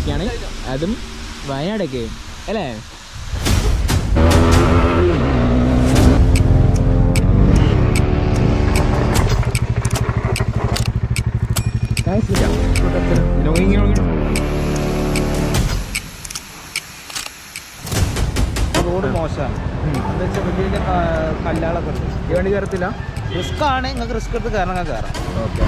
പോയിക്കാണ്, അതും വയനാടൊക്കെ അല്ലേ? റോഡ് മോശമാണ്, എന്താ വെച്ചാൽ വലിയ വലിയ കല്ലാളൊക്കെ ഉണ്ട്. ഈ വണ്ടി കയറത്തില്ല, റിസ്ക് ആണ്. നിങ്ങൾക്ക് റിസ്ക് എടുത്ത് കയറണം, കയറാം. ഓക്കെ.